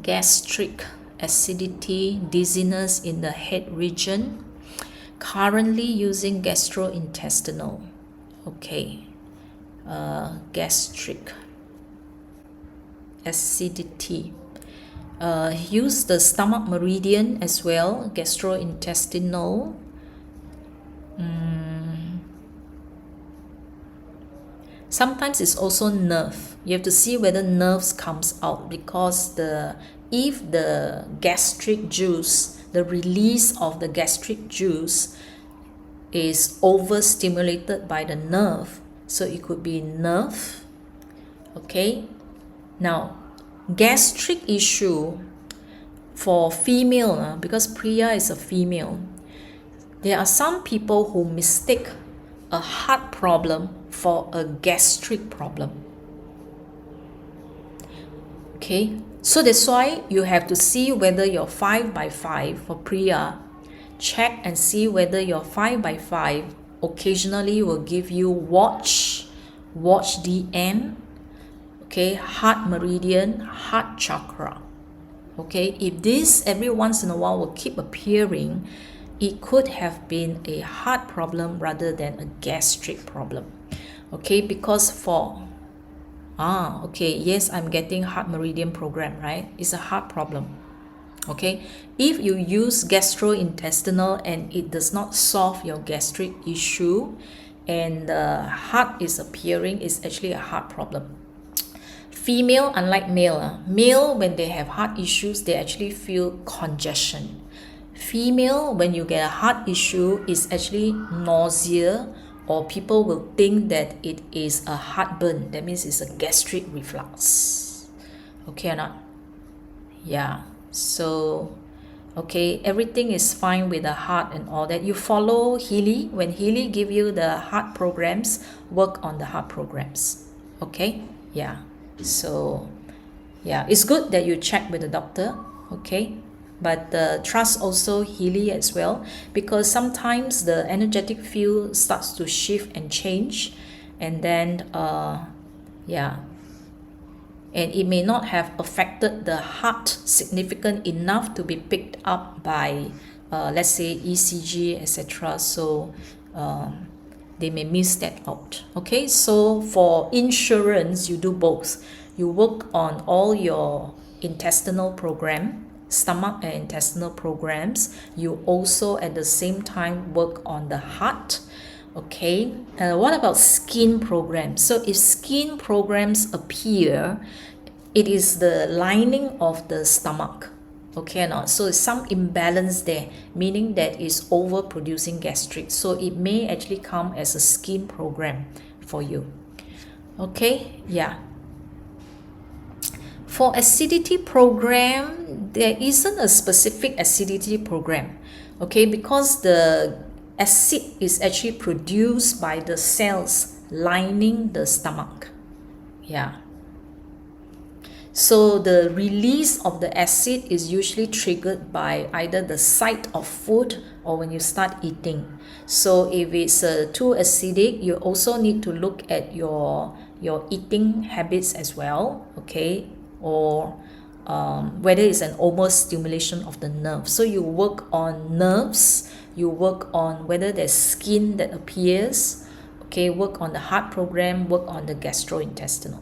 gastric, acidity, dizziness in the head region. Currently using gastrointestinal. Okay, gastric, acidity. Use the stomach meridian as well, gastrointestinal. Sometimes it's also nerve. You have to see whether nerves comes out, because if the gastric juice, the release of the gastric juice is overstimulated by the nerve, so it could be nerve. Okay, now gastric issue for female, because Priya is a female, there are some people who mistake a heart problem for a gastric problem. Okay, so that's why you have to see whether your 5x5 for Priya, check and see whether your 5x5 occasionally will give you watch the end. Okay, heart meridian, heart chakra. Okay, if this every once in a while will keep appearing, it could have been a heart problem rather than a gastric problem. Okay, because okay, yes, I'm getting heart meridian program, right? It's a heart problem. Okay, if you use gastrointestinal and it does not solve your gastric issue and the heart is appearing, it's actually a heart problem. Female, unlike male, male when they have heart issues, they actually feel congestion. Female, when you get a heart issue, is actually nausea, or people will think that it is a heartburn. That means it's a gastric reflux. Okay or not? Yeah. So, okay, everything is fine with the heart and all that. You follow Healy. When Healy give you the heart programs, work on the heart programs. Okay? Yeah. So, yeah, it's good that you check with the doctor. Okay? But trust also Healy as well, because sometimes the energetic field starts to shift and change, and then yeah, and it may not have affected the heart significant enough to be picked up by let's say ECG, etc. So they may miss that out. Okay, so for insurance, you do both. You work on all your intestinal program, stomach and intestinal programs. You also at the same time work on the heart. Okay, what about skin programs? So if skin programs appear, it is the lining of the stomach. Okay or not? So it's some imbalance there, meaning that it's overproducing gastric. So it may actually come as a skin program for you. Okay, yeah. For acidity program, there isn't a specific acidity program, okay, because the acid is actually produced by the cells lining the stomach. Yeah. So the release of the acid is usually triggered by either the sight of food or when you start eating. So if it's too acidic, you also need to look at your eating habits as well, okay, or whether it's an overstimulation of the nerve. So you work on nerves, you work on whether there's skin that appears, okay, work on the heart program, work on the gastrointestinal.